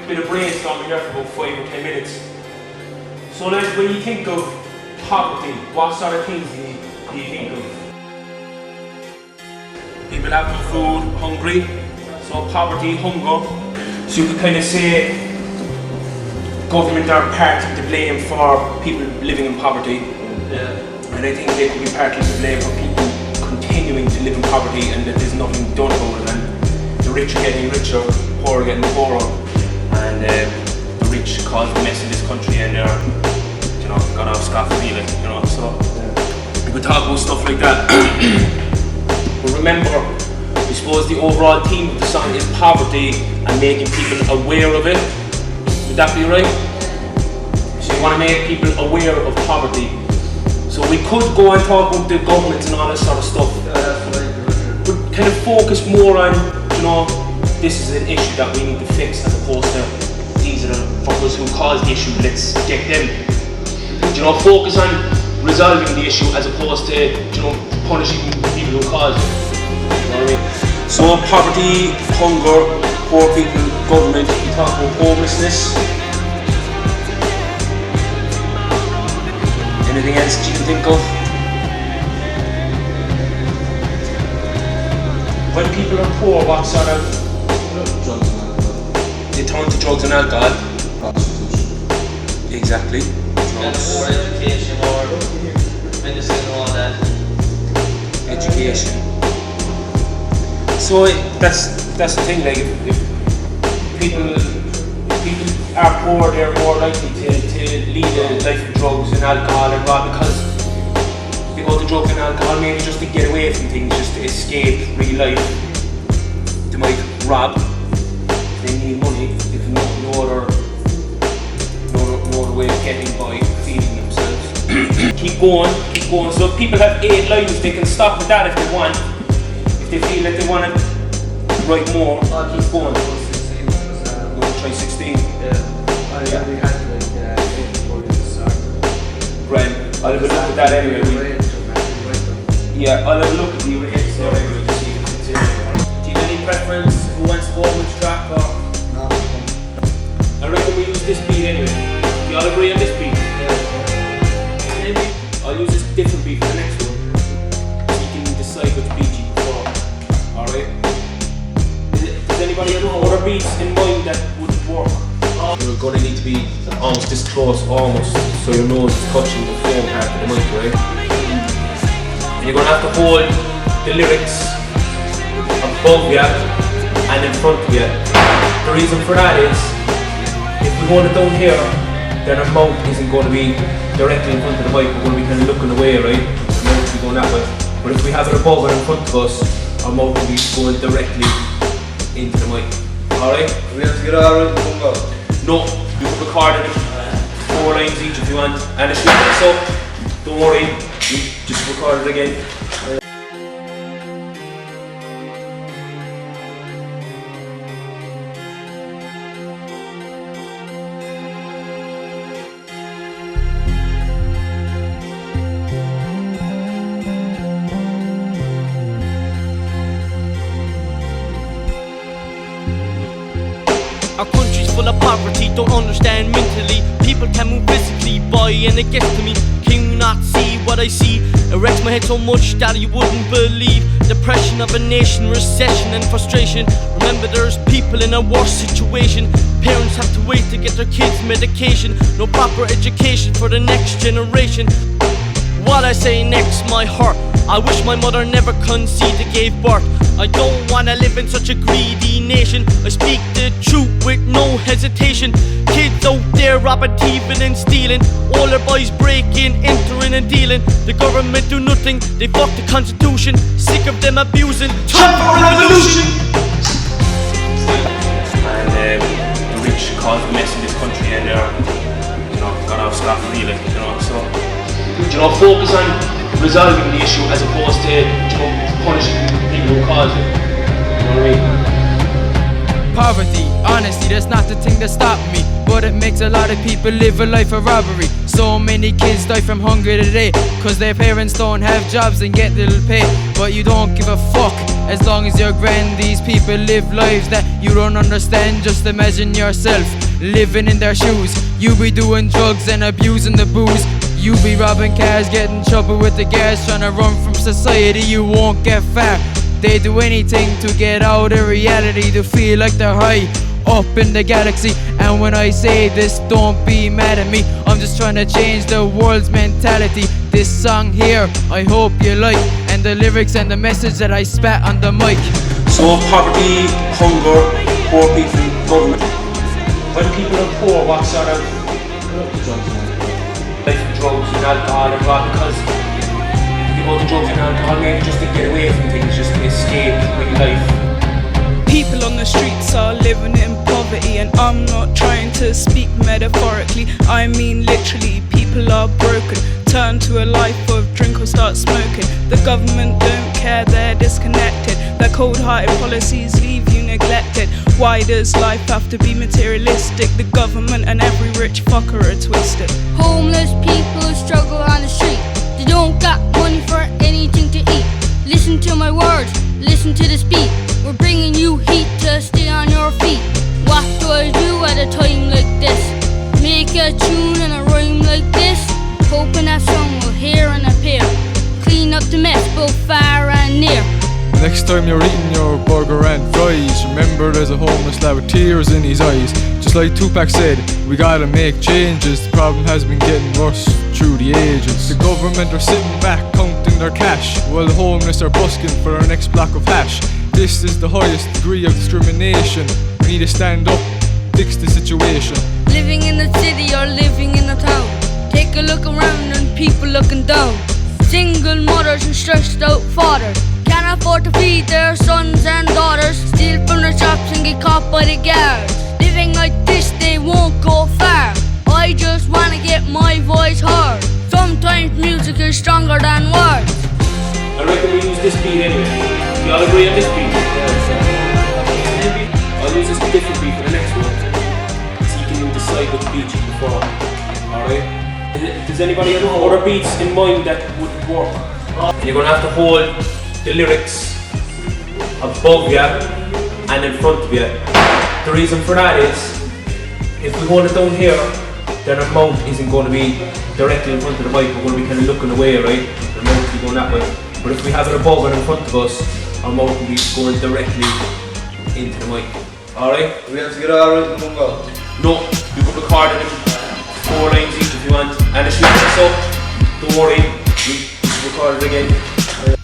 bit of brainstorming there for about 5 or 10 minutes. So lads, when you think of poverty, what sort of things do you think of? People have no food, hungry, so poverty, hunger. So you could kind of say government are partly to blame for people living in poverty. Yeah. And I think they could be partly to blame for people continuing to live in poverty and that there's nothing done about it. And the rich are getting richer, the poor are getting poorer. And the rich cause a mess in this country and they're, you know, got off scot-free, like, you know, so we could talk about stuff like that. But remember, I suppose the overall theme of the song is poverty and making people aware of it. Would that be right? So you want to make people aware of poverty. So we could go and talk about the government and all that sort of stuff. But kind of focus more on, you know, this is an issue that we need to fix as opposed to these are the fuckers who caused the issue, let's get them. You know, focus on resolving the issue as opposed to, you know, punishing people who caused it. You know what I mean? So poverty, hunger, poor people, government, we talk about homelessness. Anything else that you can think of? When people are poor, what sort of... Drugs and alcohol. They turn to drugs and alcohol. Prostitution. Exactly. And more education, more medicine and all that. Education. So that's the thing, like if people are poor, they're more likely to lead a life of drugs and alcohol and rob because they go to drugs and alcohol maybe just to get away from things, just to escape real life. They might rob, they need money, if no other way of getting by, feeding themselves. Keep going. So if people have 8 lines, they can stop with that if they want. If they feel that they want to write more, keep going. Try 16. Right, I'll have a look at that anyway. Yeah, I'll have a look at the hits there anyway to see if it's in there. Do you have any preference who wants to go on which track or? No. I reckon we use this beat anyway. Do you all agree on this beat? Maybe I'll use this different beat for the next one. So you can decide which beat you prefer. Alright? Does anybody have other beats in mind that would work? You're going to need to be almost this close, almost, so your nose is touching the phone part of the mic, right? And you're going to have to hold the lyrics above you and in front of you. The reason for that is, if we hold it down here, then our mouth isn't going to be directly in front of the mic, we're going to be kind of looking away, right? The mouth will be going that way. But if we have it above and in front of us, our mouth will be going directly into the mic. Alright? We have to get all right in one go. No, you can record it 4 lines each if you want, and if you mess up, don't worry, you just record it again. Our country's full of poverty, don't understand mentally. People can move physically by and it gets to me. Can you not see what I see? It wrecks my head so much that you wouldn't believe. Depression of a nation, recession and frustration. Remember there's people in a worse situation. Parents have to wait to get their kids medication. No proper education for the next generation. What I say next, my heart. I wish my mother never conceived and gave birth. I don't wanna live in such a greedy nation. I speak the truth with no hesitation. Kids out there robbing, thieving and stealing. All their boys breaking, entering and dealing. The government do nothing, they fuck the constitution. Sick of them abusing. Time for revolution! And the rich caused a mess in this country and they're, you know, got off scot-free, like, you know, so, you know, focus on resolving the issue as opposed to, you know, punishing people who caused it. You know what I mean? Poverty, honesty, that's not the thing that stopped me, but it makes a lot of people live a life of robbery. So many kids die from hunger today, cause their parents don't have jobs and get little pay. But you don't give a fuck as long as you're grand. These people live lives that you don't understand. Just imagine yourself living in their shoes. You be doing drugs and abusing the booze. You be robbing cars, getting in trouble with the guards, trying to run from society, you won't get far. They do anything to get out of reality, to feel like they're high up in the galaxy. And when I say this, don't be mad at me, I'm just trying to change the world's mentality. This song here, I hope you like, and the lyrics and the message that I spat on the mic. So poverty, hunger, poor people, government. When people are poor, what sort of life of drugs and alcohol and what? Because you go to drugs and alcohol maybe just to get away from things, just to escape real life. People on the streets are living in poverty, and I'm not trying to speak metaphorically, I mean literally. People are broken, turn to a life of drink or start smoking. The government don't care, they're disconnected. Their cold-hearted policies leave you neglected. Why does life have to be materialistic? The government and every rich fucker are twisted. Homeless people struggle on the street. They don't got money for anything to eat. Listen to my words, listen to this beat. We're bringing you heat to stay on your feet. What do I do at a time like this? Make a tune and a rhyme like this, hoping that someone will hear and appear. Clean up the mess both far and near. Next time you're eating your burger and fries, remember there's a homeless lad with tears in his eyes. Just like Tupac said, we gotta make changes. The problem has been getting worse through the ages. The government are sitting back counting their cash, while the homeless are busking for their next block of hash. This is the highest degree of discrimination. We need to stand up, fix the situation. Living in the city or living in the town, take a look around and people looking down. Single mothers and stressed out fathers can't afford to feed their sons and daughters. Steal from the shops and get caught by the guards. Living like this, they won't go far. I just wanna get my voice heard. Sometimes music is stronger than words. I reckon we use this beat anyway. We all agree on this beat? Maybe I'll use this different beat for the next one, so you can decide which beat you prefer. Alright? Does anybody have other beats in mind that would work? You're gonna have to hold the lyrics above you and in front of you. The reason for that is, if we hold it down here, then our mouth isn't going to be directly in front of the mic. We're going to be kind of looking away, right? The mouth will be going that way. But if we have it above and in front of us, our mouth will be going directly into the mic. Alright? We have to get alright in one go. No, you can record it in 4 lines each if you want. And if you mess up, don't worry, we record it again.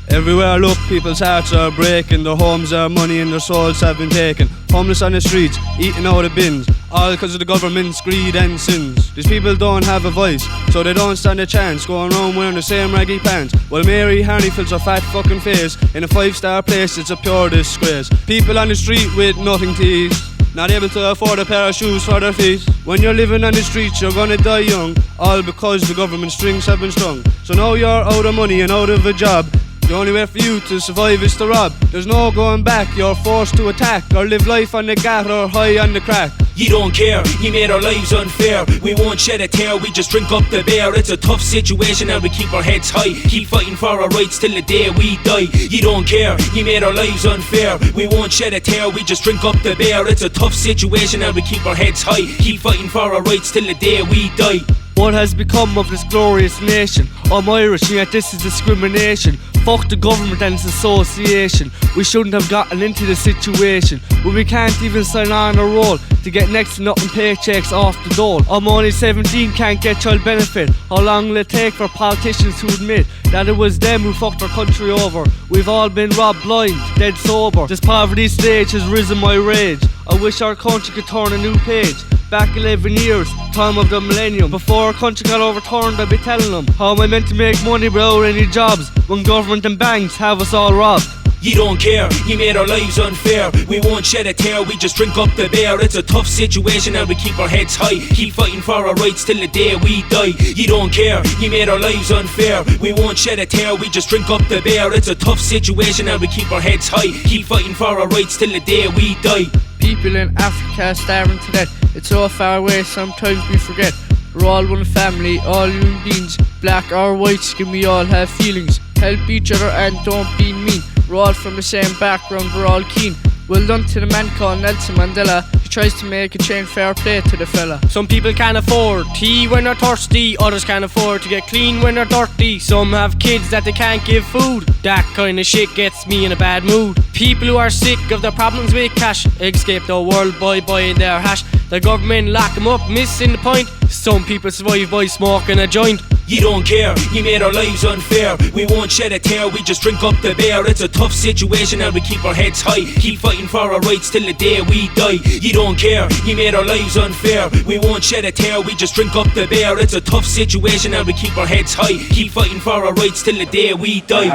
Everywhere I look, people's hearts are breaking, their homes, their money and their souls have been taken. Homeless on the streets, eating out of bins, all because of the government's greed and sins. These people don't have a voice, so they don't stand a chance, going around wearing the same raggy pants, while Mary Harney fills her fat fucking face in a 5-star place. It's a pure disgrace. People on the street with nothing to eat, not able to afford a pair of shoes for their feet. When you're living on the streets, you're gonna die young, all because the government strings have been strung. So now you're out of money and out of a job. The only way for you to survive is to rob. There's no going back, you're forced to attack, or live life on the gat or high on the crack. You don't care, you made our lives unfair. We won't shed a tear, we just drink up the beer. It's a tough situation and we keep our heads high, keep fighting for our rights till the day we die. You don't care, you made our lives unfair. We won't shed a tear, we just drink up the beer. It's a tough situation and we keep our heads high, keep fighting for our rights till the day we die. What has become of this glorious nation? I'm Irish and yet this is discrimination. Fuck the government and its association. We shouldn't have gotten into this situation where we can't even sign on a roll to get next to nothing paychecks off the dole. I'm only 17, can't get child benefit. How long will it take for politicians to admit that it was them who fucked our country over? We've all been robbed blind, dead sober. This poverty stage has risen my rage. I wish our country could turn a new page. Back 11 years, time of the millennium. Before our country got overturned, I'd be telling them, how am I meant to make money without any jobs when government and banks have us all robbed? You don't care, you made our lives unfair. We won't shed a tear, we just drink up the beer. It's a tough situation and we keep our heads high, keep fighting for our rights till the day we die. You don't care, you made our lives unfair. We won't shed a tear, we just drink up the beer. It's a tough situation and we keep our heads high, keep fighting for our rights till the day we die. People in Africa starving to death. It's so far away, sometimes we forget. We're all one family, all human beings. Black or white skin, we all have feelings. Help each other and don't be mean. We're all from the same background, we're all keen. Well done to the man called Nelson Mandela. He tries to make a change, fair play to the fella. Some people can't afford tea when they're thirsty. Others can't afford to get clean when they're dirty. Some have kids that they can't give food. That kind of shit gets me in a bad mood. People who are sick of their problems with cash escape the world by buying their hash. The government lock them up, missing the point. Some people survive by smoking a joint. You don't care, you made our lives unfair. We won't shed a tear, we just drink up the beer. It's a tough situation and we keep our heads high. Keep fighting for our rights till the day we die. You don't care, you made our lives unfair. We won't shed a tear, we just drink up the beer. It's a tough situation and we keep our heads high. Keep fighting for our rights till the day we die.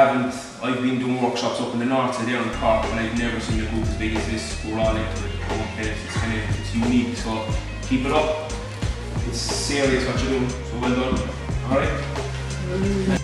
I've been doing workshops up in the north there in Cork, and I've never seen a group as big as this. We're all into it. It's unique, so keep it up. It's serious what you're doing, so well done. Alright?